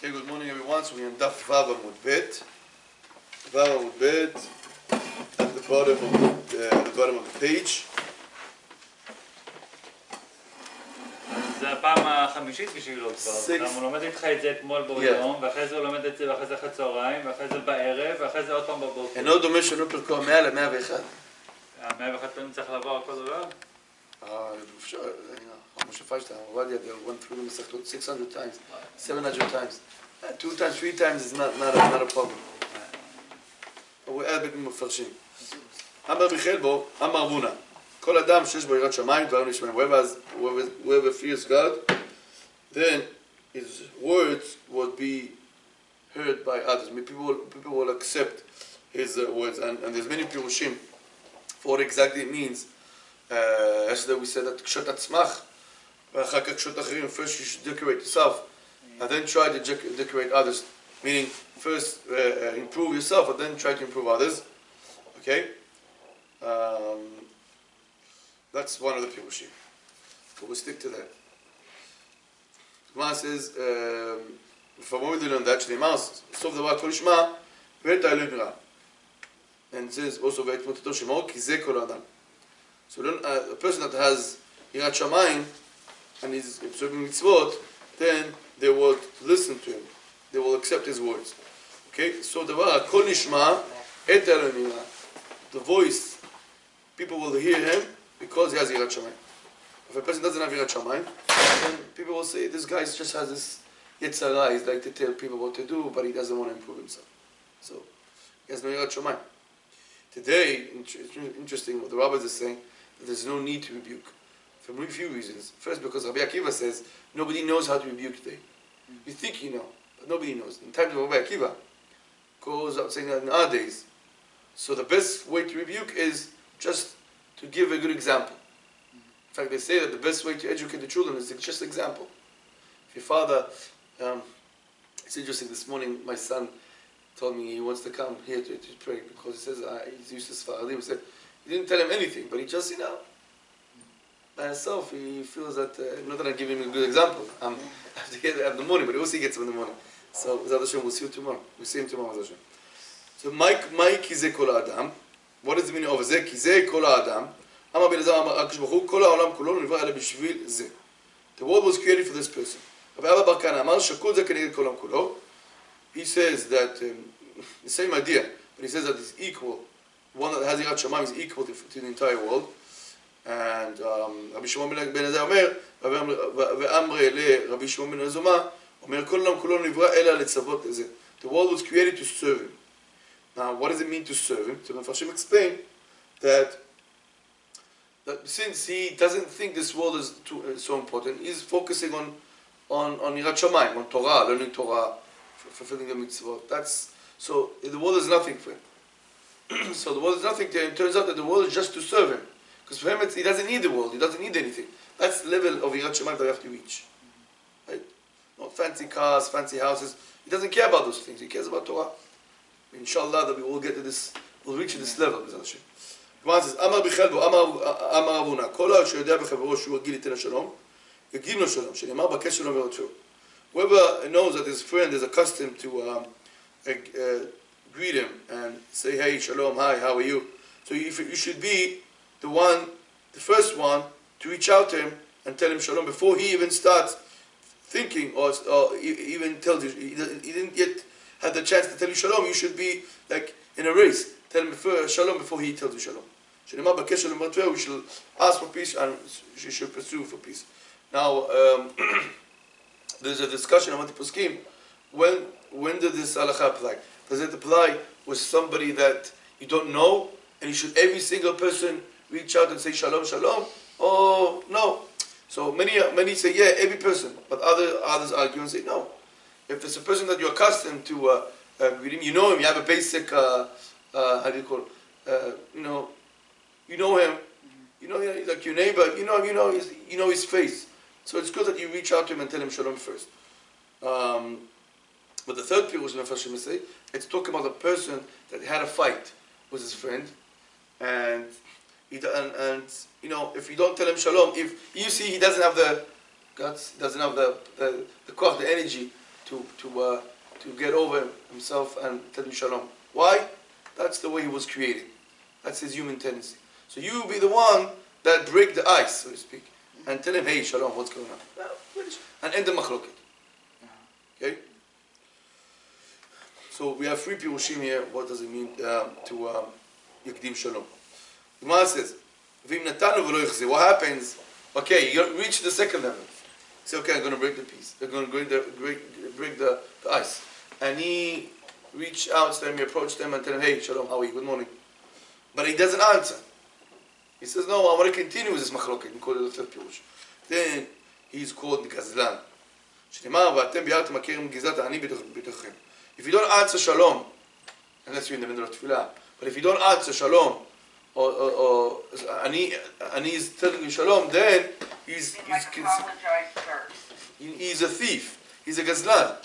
Okay, good morning everyone. So we're in Daf Vav Amud Bet. Vav Amud Bet at the bottom of the page. זה הפעם החמישית בשבילו כבר, גם הוא לומד איתך את זה אתמול ביום, ואחרי זה הוא לומד את זה, ואחרי זה אחרי צהריים, ואחרי זה בערב, ואחרי זה עוד פעם בבוקר. אינו דומה שאינו פרקו 100 ל-101. 101 פעמים צריך לעבור על כל דבר? אפשר, משה פיינשטיין, עובדיה, they went through the Masechet 600 times, 700 times. 2 times, 3 times is not a problem. But we're a bit מפרשים. אמר מיכאל בו, אמר בונה. כל אדם שיש בו יראת שמיים, דברים נשמעים. Whoever fears God, then his words would be heard by others. People will accept his words. And there's many pirushim for what exactly it means. Yesterday we said that קשות עצמך, ואחר כך קשות אחרים. First you should decorate yourself, and then try to decorate others. Meaning, first improve yourself, and then try to improve others. Okay? That's one of the pirushim. But we'll stick to that. Gemara says, from what we did on that, שנאמר, סוף דבר כל ישמע, ואת העלו נראה. And it says also, ואת מותתו שמו, כי זה כל האדם. So a person that has יראת שמיים, and is observing mitzvot, then they will listen to him. They will accept his words. Okay? So דבר, הכל נשמע, את העלו נראה. The voice, people will hear him, because he has Yirat Shamayim. If a person doesn't have Yirat Shamayim, then people will say, this guy just has this Yetzirah, he's like to tell people what to do, but he doesn't want to improve himself. So, he has no Yirat Shamayim. Today, it's interesting what the rabbis are saying, that there's no need to rebuke. For a few reasons. First, because Rabbi Akiva says, nobody knows how to rebuke today. You think you know, but nobody knows. In times of Rabbi Akiva, goes out saying that nowadays. So the best way to rebuke is just to give a good example. In fact, they say that the best way to educate the children is just example. If your father, it's interesting, this morning my son told me he wants to come here to pray because he says he's used to Sfaradim. He said, he didn't tell him anything, but he just, by himself, he feels that, not that I'm giving him a good example, I have to get it in the morning, but he also gets him in the morning. So, B'ezrat Hashem, we'll see you tomorrow. We'll see him tomorrow, B'ezrat Hashem. So, Mike ki ze kol ha'adam. What is the meaning of זה? כי זה כל האדם. אמר בן עזרא אמר הקדוש ברוך הוא, כל העולם כולו נברא אלא בשביל זה. The world was created for this person. רבי אבא בר כהנא אמר שכל זה כנגד כל העולם כולו. He says that, the same idea, but he says that it's equal. One that has יראת שמיים is equal to the entire world. And רבי שמעון בן עזרא אומר, ואמרי לרבי שמעון בן עזרא אומר, כל העולם כולו נברא אלא לצוות זה. The world was created to serve him. Now, what does it mean to serve him? So Mepharshim explained that since he doesn't think this world is so important, he's focusing on Yirat Shamayim, on Torah, learning Torah, fulfilling the mitzvot. So the world is nothing for him. So the world is nothing to him. It turns out that the world is just to serve him. Because for him, he doesn't need the world. He doesn't need anything. That's the level of Yirat Shamayim that we have to reach. Right? Not fancy cars, fancy houses. He doesn't care about those things. He cares about Torah. Inshallah, that we will get to this, we'll reach this level. Gemara says, Amar b'chelbo, Amar Avuna, Kol שיודע בחברו שהוא רגיל ייתן לשלום, יגיד לו שלום, שנאמר בקש שלום ורדפהו. Whoever knows that his friend is accustomed to greet him and say, hey, shalom, hi, how are you? So you should be the first one to reach out to him and tell him shalom before he even starts thinking or even tells you, he didn't yet had the chance to tell you shalom. You should be like in a race. Tell him shalom before he tells you shalom. We should ask for peace and you should pursue for peace. Now, there's a discussion among the poskim. When did this halakha apply? Does it apply with somebody that you don't know, and you should every single person reach out and say shalom, shalom? Oh no. So many say yeah, every person, but others argue and say no. If it's a person that you're accustomed to greeting, you know him, you have a basic, how do you call it? You know him, he's like your neighbor, you know his face. So it's good that you reach out to him and tell him shalom first. But the third pirush Mepharshim say, it's talking about a person that had a fight with his friend, and if you don't tell him shalom, if you see he doesn't have the guts, doesn't have the koch, the energy get over himself and tell you shalom. Why? That's the way he was created. That's his human tendency. So you be the one that break the ice, so to speak, and tell him, hey, shalom, what's going on? And end the machloket. Okay? So we have three pirushim here. What does it mean to yakdim shalom? The Gemara says, "V'im natanu v'lo yichzeh." What happens? Okay, you reach the second level. Say, okay, I'm going to break the piece. They're going to break the ice. And he reach out to them, he approached them and tell them, hey, shalom, how are you? Good morning. But he doesn't answer. He says, no, I want to continue with this machloket. And call it the third pirush. Then he's called gazlan. If you don't answer shalom, unless you're in the middle of tefillah, but if you don't answer shalom, or ani is telling you shalom, then he's a thief. He's a gazlan.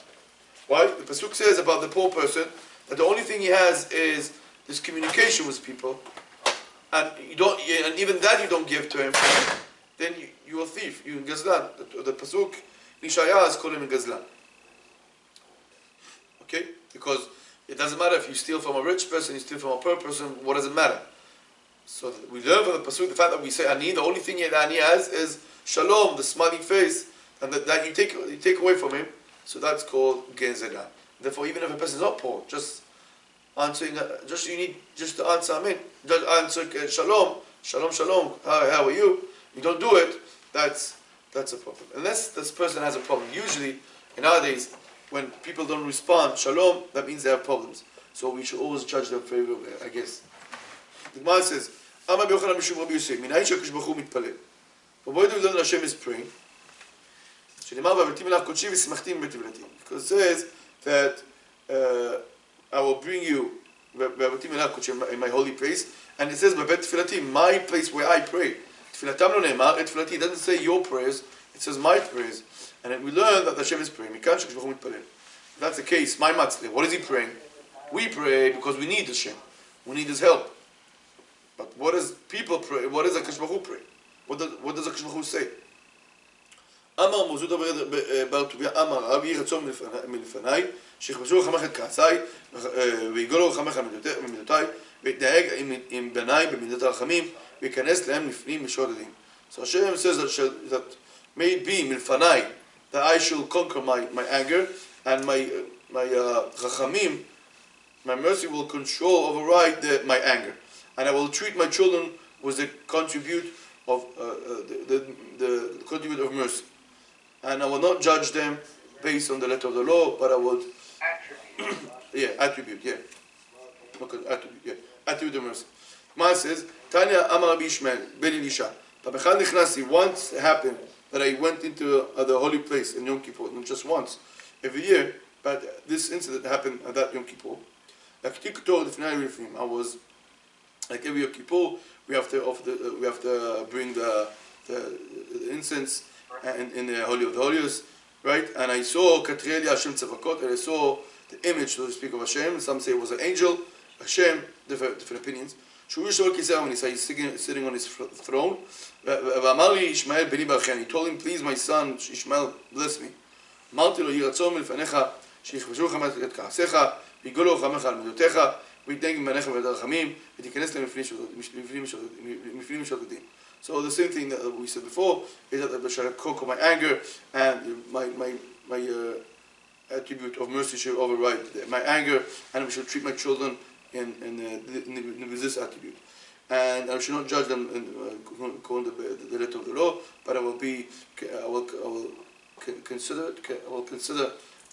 Why? The pasuk says about the poor person that the only thing he has is this communication with people, and even that you don't give to him. Then you're a thief. You're a gazlan. The pasuk in Ishaya is calling him a gazlan. Okay? Because it doesn't matter if you steal from a rich person, you steal from a poor person, what does it matter? So we learn from the pasuk the fact that we say ani, the only thing that ani has is shalom, the smiling face, and that you take away from him. So that's called genzela. Therefore, even if a person is not poor, just answering, you need just to answer amen, just answer shalom, shalom, how are you? You don't do it. That's a problem. Unless this person has a problem. Usually, nowadays, when people don't respond shalom, that means they have problems. So we should always judge them favorably, I guess. The Gemara says, "Amar b'Yochanan b'Shum Rabbi Yosef, minayin she'Hakadosh Baruch Hu mitpalel." But why do we learn that Hashem is praying? Because it says that I will bring you in my holy place, and it says my place where I pray. It doesn't say your prayers, it says my prayers. And then we learn that Hashem is praying. If that's the case, my matzle, what is he praying? We pray because we need Hashem. We need his help. But what does people pray? What does HaKadosh Baruch Hu pray? What does HaKadosh Baruch Hu say? אמר מוזות בר טוביה אמר רב יהי רצון מלפניי שיכבשו רחמך את כעסיי ויגולו רחמך ממידותיי ויתנהג עם בניי במידת הרחמים וייכנס להם לפנים משורת הדין. So Hashem says that may it be מלפניי that I shall conquer my anger and my rachamim, my mercy will override my anger, and I will treat my children with the contribute of the contribute of mercy. And I will not judge them based on the letter of the law, but I would attribute of mercy. Man says, Tanya Amar Rabbi Ishmael ben Elisha. Once it happened that I went into the holy place in Yom Kippur, not just once, every year, but this incident happened at that Yom Kippur. I was like every Yom Kippur, we have to bring the incense and in the Holy of the Holies, right? And I saw Katreli Hashem Tzavakot, and I saw the image, so to speak, of Hashem. Some say it was an angel, Hashem, different opinions. He's sitting on his throne. He told him, please, my son, Ishmael, bless me. So the same thing that we said before is that I shall conquer my anger, and my attribute of mercy shall override my anger, and we should treat my children with this attribute. And I should not judge them according to the letter of the law, but I will consider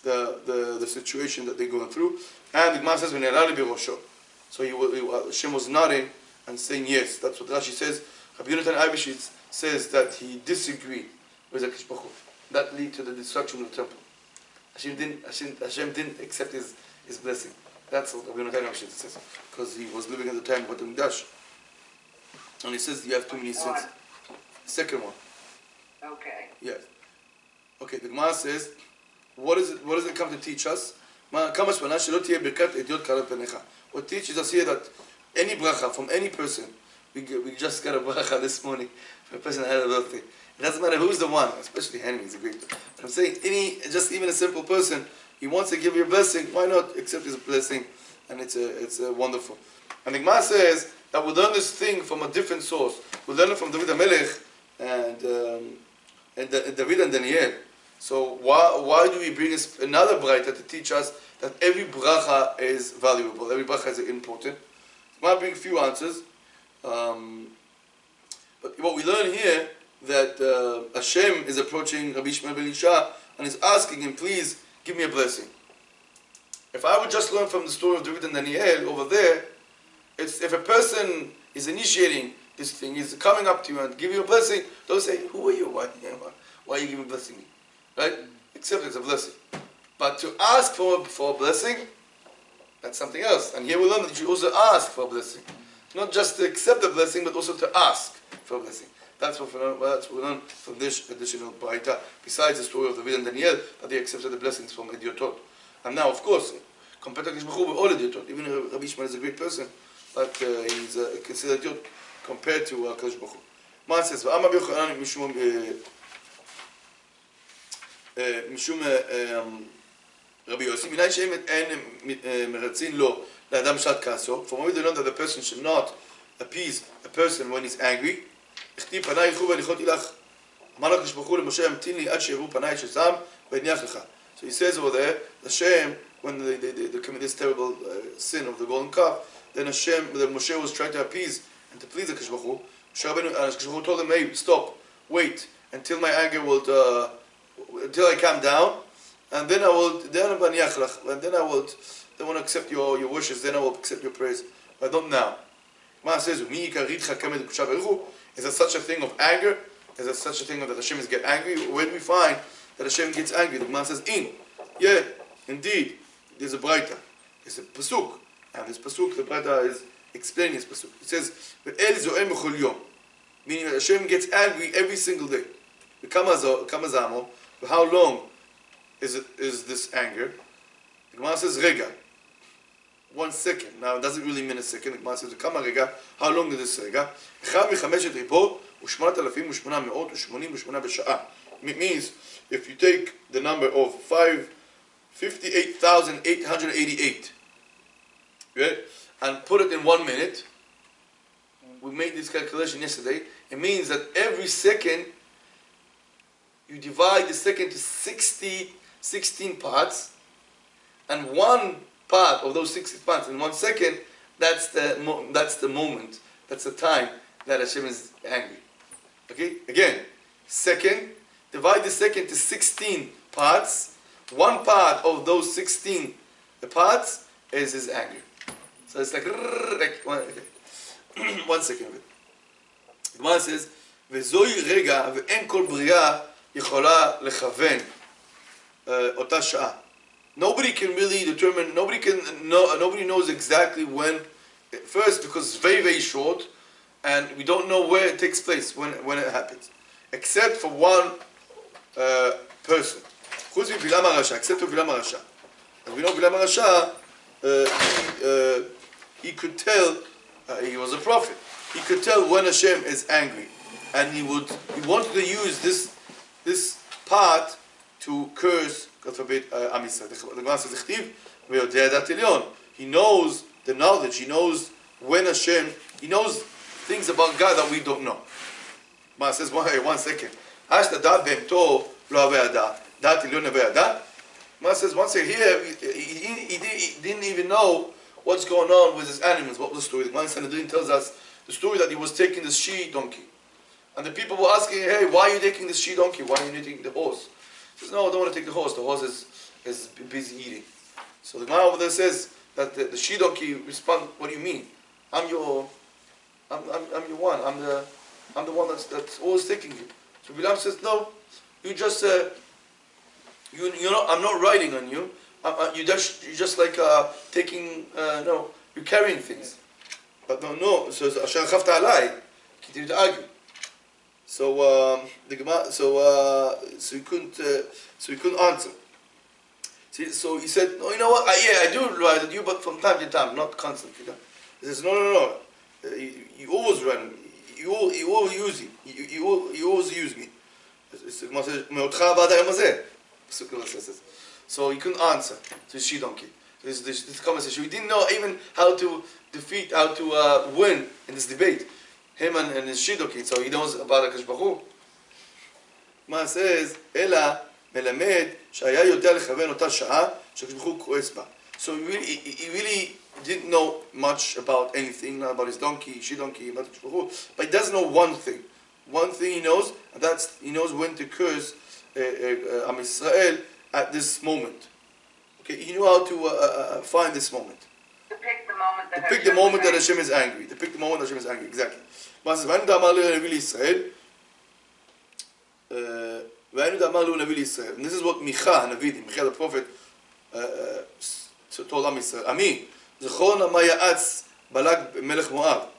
the situation that they're going through. And the Gemara says, so Hashem was nodding and saying yes. That's what Rashi says. Rabbi Yonatan Abishitz says that he disagreed with HaKadosh Baruch Hu. That led to the destruction of the temple. Hashem didn't accept his blessing. That's what Rabbi Yonatan Abishitz says, because he was living at the time of Mikdash. And he says you have too many sins. Second one. Okay. Yes. Okay, the Gemara says, what does it come to teach us? What teaches us here that any bracha from any person, we just got a bracha this morning for a person that had a birthday. It doesn't matter who's the one, especially Henry is a great. But I'm saying even a simple person, he wants to give you a blessing, why not accept his blessing? And it's wonderful. And the Gemara says that we learn this thing from a different source. We learn it from David HaMelech and David and Daniel. So why do we bring another braita to teach us that every bracha is valuable, every bracha is important? I might bring a few answers. But what we learn here, that Hashem is approaching Rabbi Shmuel ben Isha and is asking him, please give me a blessing. If I would just learn from the story of David and Daniel over there, if a person is initiating this thing, is coming up to you and give you a blessing, don't say, who are you? Why are you giving blessing me? Right? Accept it as a blessing. But to ask for a blessing, that's something else. And here we learn that you should also ask for a blessing. Not just to accept the blessing, but also to ask for a blessing. That's what we learn from this additional braita, besides the story of David and Daniel, that they accepted the blessings from Idiotot. And now, of course, compared to HaKadosh Baruch Hu, we're all Idiotot. Even Rabbi Shmuel is a great person, but he's considered Idiot compared to HaKadosh Baruch Hu. Man says, "V'amar Yochanan mishum Rabbi Yossi, minay she'em en meratzin lo la'adam shat kaso." From where we learn that the person should not appease a person when he's angry. "Ichti panai yichu v'nichoti lach." Amar HaKadosh Baruch Hu leMoshe, "Amtin li ad she'yevu panai shesam v'niach lecha." So he says over there, Hashem, when they commit this terrible sin of the golden calf, then Moshe was trying to appease and to please the HaKadosh Baruch Hu. HaKadosh Baruch Hu told him, hey, stop, wait, until my anger will, until I calm down, and then I will, then I will accept your wishes, then I will accept your praise, but not now. Gemara says, is there such a thing of anger? Is there such a thing that Hashem is get angry? Where do we find that Hashem gets angry? The Gemara says, yeah, indeed, there's a braita, there's a pasuk, and this pasuk, the braita is explaining this pasuk. It says, meaning that Hashem gets angry every single day. How long is this anger? The Gemara says, rega, 1 second. Now, it doesn't really mean a second. The Gemara says, how long is this rega? It means, if you take the number of 58,888, right, and put it in 1 minute, we made this calculation yesterday, it means that every second, you divide the second to 16 parts, and one part of those 16 parts in 1 second, that's the moment, that's the time that Hashem is angry. Okay, again, second, divide the second to 16 parts. One part of those 16 parts is his anger. So it's like 1 second of it. The Gemara says, "V'zoi rega ve'en kol bria yichola lechaven ota sha'a." Nobody can really determine. Nobody knows exactly when. First, because it's very, very short, and we don't know where it takes place when it happens, except for one person. Except for Bilam HaRasha. As we know, Bilam HaRasha, he could tell, he was a prophet, he could tell when Hashem is angry, and he wanted to use this part to curse, God forbid, Am Yisrael. The Gemara says, he knows the knowledge, he knows when Hashem, he knows things about God that we don't know. The Gemara says, 1 second. Gemara says, once here, he didn't even know what's going on with his animals. What was the story? The Gemara Sanhedrin tells us the story that he was taking this she-donkey. And the people were asking, hey, why are you taking this she-donkey? Why are you not taking the horse? He says, no, I don't want to take the horse. The horse is busy eating. So the Gemara over there says that the she-donkey responds, what do you mean? I'm your one. I'm the one that's always taking you. So Bilam says, no, you just I'm not riding on you. You just like taking you're carrying things. But no. So Asher Chafta Alai continued to argue. So the Gemara, so he couldn't answer. So he said, no, you know what? I do ride on you, but from time to time, not constantly. He says, no. You always run. You always use me. You always use me. So he couldn't answer to his she-donkey. This conversation. We didn't know even how to win in this debate. Him and his she-donkey. So he knows about HaKadosh Baruch Hu. Ma says, Ela melamed shaya yoder lechaven ota sha'a שהקדוש ברוך הוא כועס בה. So he really didn't know much about anything, not about his donkey, she-donkey, about HaKadosh Baruch Hu, but he does know one thing. One thing he knows, and that's he knows when to curse Am Yisrael at this moment. Okay, he knew how to find this moment. To pick the moment that Hashem is angry. To pick the moment that Hashem is angry. Exactly. And this is what Micha, the prophet, told Am Yisrael. Ami, Zechon ma ya'atz Balak melech Moab.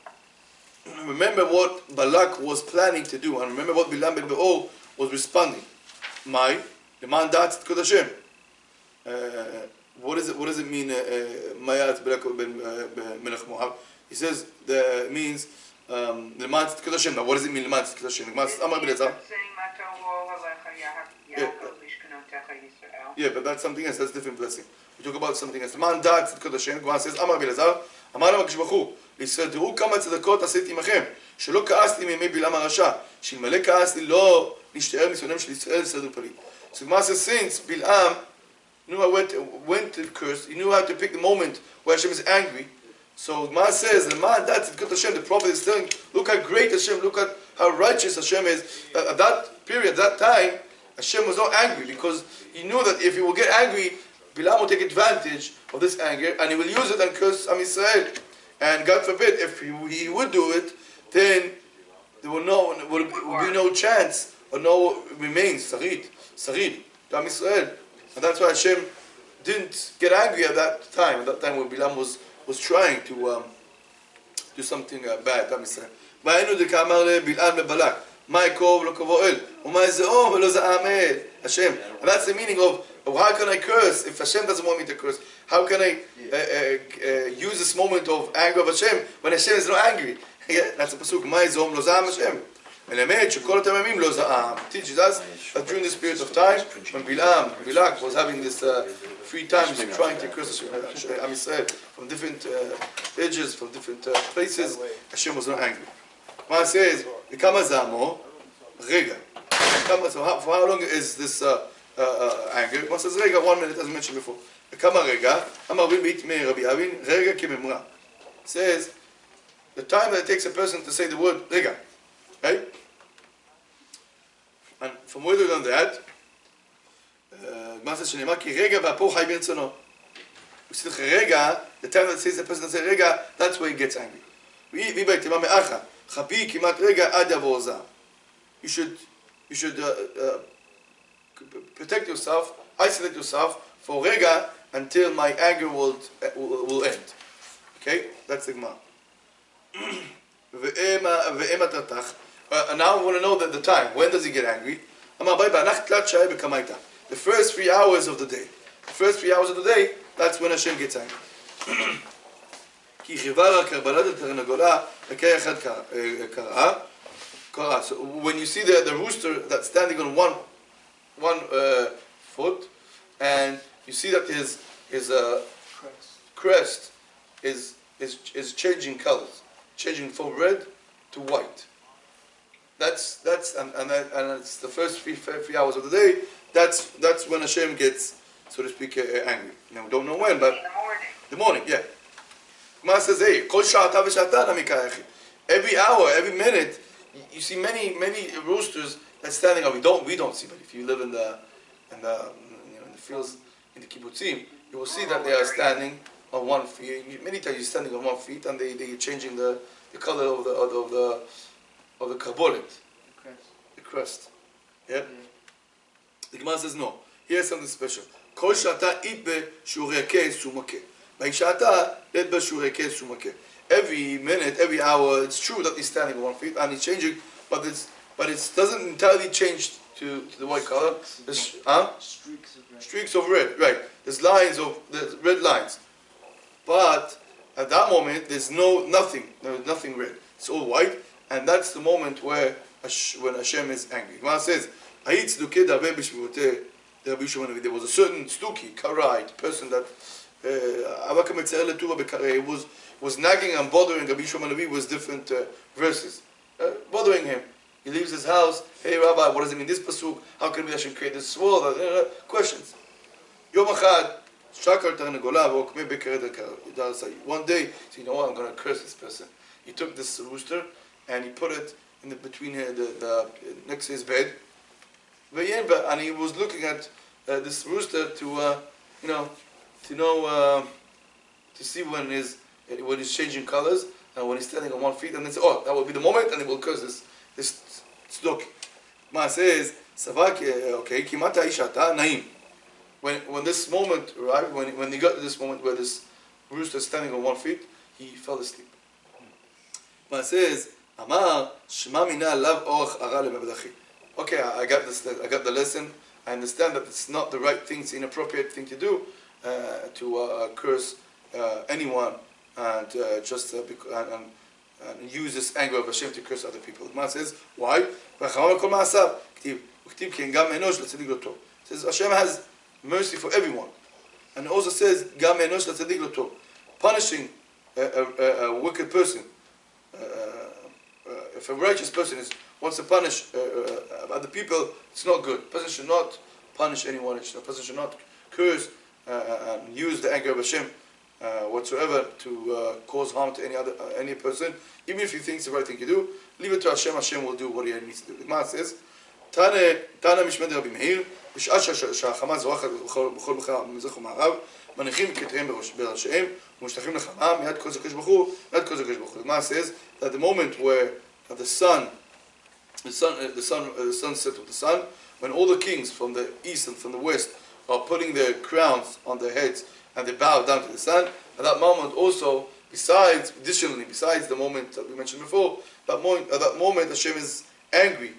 Remember what Balak was planning to do, and remember what Bilam ben Beor was responding. Mai, leman da'at tkod Hashem. What does it mean? Mayat Balak ben melech Moab. He says it means leman tkod Hashem. Now, what does it mean leman tkod Hashem? Amar Bilazar. Yeah, but that's something else. That's a different blessing. We talk about something else. Man da'at tzedkot Hashem. Gemara says, Amar Bilazar, אמר להם הקדוש ברוך הוא, לישראל, תראו כמה צדקות עשיתי עמכם, שלא כעסתי מימי בלעם הרשע, שאלמלא כעסתי לא נשתער ניסיונם של ישראל לסדר פליט. So Gemara says, since Bil'am knew how when to curse, he knew how to pick the moment where Hashem is angry. So Gemara says, the man da'at tzedkot Hashem, the prophet is telling, look how great Hashem, look at how righteous Hashem is. At that period, that time, Hashem was not angry because he knew that if he will get angry, Bilam will take advantage of this anger and he will use it and curse Am Yisrael. And God forbid, if he would do it, then there will be no chance or no remains, sarid, to Am Yisrael. And that's why Hashem didn't get angry at that time. At that time when Bilam was trying to do something bad to Am Yisrael. והיינו דקאמר לבלעם לבלק, מה יקוב לא קבו אל, ומה יזעום ולא זעם Hashem. And that's the meaning of how can I curse if Hashem doesn't want me to curse? How can I use this moment of anger of Hashem when Hashem is not angry? Yeah, that's the pasuk. מה יזעום לא זעם Hashem. מלמד שכל אותם ימים לא זעם. Teaches us that during this period of time when Bilak was having this 3 times trying to curse Am Yisrael from different edges, from different places, Hashem was not angry. Ma says, וכמה זעמו? רגע. So for how long is this anger? Ma says, רגע, 1 minute as mentioned before. וכמה רגע? אמר רבי בית מרבי אבין, רגע כממרה. Says, the time that it takes a person to say the word רגע. Right? And from where we learn that, Masechet שנאמר כי רגע והפור חי ברצונו. We see רגע, the time that says the person says רגע, that's where he gets angry. והיא בהתאמה מאחה. חבי כמעט רגע עד יבוא זעם. You should protect yourself, isolate yourself for רגע until my anger will end. Okay? That's the Gemara. ואמה תרתח. And now we want to know that the time. When does he get angry? The first 3 hours of the day. The first 3 hours of the day, that's when Hashem gets angry. So when you see the rooster that's standing on one foot, and you see that his crest is changing colors, changing from red to white. That's and it's the first three hours of the day. That's when Hashem gets, so to speak, angry. Now we don't know when, but the morning, yeah. Gemara says, "Hey, kol sha'ata v'sha'ata namika achi." Every hour, every minute, you see many roosters that's standing up. We don't see, but if you live in the fields in the kibbutzim, you will see that they are standing on 1 feet. Many times you're standing on 1 feet, and they're changing the color of the karbolet, the crest. Yeah? The Gemara says no. Here's something special. Kol sha'ata itbe shureke sumake. Sha'ata itbe shureke sumake. Every minute, every hour, it's true that he's standing on 1 feet and he's changing, but it doesn't entirely change to the white color. There's, streaks of red, right? There's red lines, but at that moment there's nothing red. It's all white. And that's the moment when Hashem is angry. Gemara says, "Hayit tzedukei darbe b'shvivotei Rabbi Yishmael Levi. There was a certain stuki, karite, person that was nagging and bothering Rabbi Yishmael Levi with different verses, bothering him. He leaves his house. Hey Rabbi, what does it mean this pasuk? How can we actually create this world? Questions. Yom Echad, Shakar Tarnagola, Vokme Bekeret Darasai. One day, he said, you know what? I'm going to curse this person. He took this rooster and he put it in between the next to his bed. And he was looking at this rooster to see when he's changing colors and when he's standing on 1 feet, and then say, oh, that will be the moment, and he will curse this tzeduk. Ma says, okay, kimata ishata naim. When this moment arrived, when he got to this moment where this rooster is standing on 1 feet, he fell asleep. Ma says, Amar shema mina lav orach ara lemevdachi. Okay, I got the lesson. I understand that it's not the right thing, it's an inappropriate thing to do, to curse anyone and and use this anger of Hashem to curse other people. The Gemara says, why? It says Hashem has mercy for everyone. And it also says, punishing a wicked person. If a righteous person wants to punish other people, it's not good. A person should not punish anyone. A person should not curse and use the anger of Hashem whatsoever to cause harm to any person. Even if you think it's the right thing to do, leave it to Hashem. Hashem will do what He needs to do. The Gemara says, Tana Mishmed Rabbi Meir, בשעה שהחמה זורחת בכל מחר מזרח ומערב, מניחים כתריהם בראשיהם, ומשתחים לחמה, מיד כל זה קדוש ברוך הוא, מיד כל זה קדוש ברוך הוא. The Gemara says that the moment where the sun set with the sun, when all the kings from the east and from the west are putting their crowns on their heads and they bow down to the sun, at that moment also, besides the moment that we mentioned before, at that moment Hashem is angry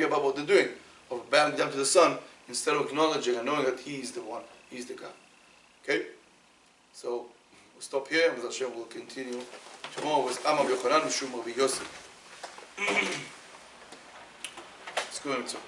about what they're doing, of bowing down to the sun, instead of acknowledging and knowing that He is the one, He's the God. Okay? So, we'll stop here, and Hashem will continue tomorrow with Amar Yochanan Mishum Rabbi Yosef. Let's go into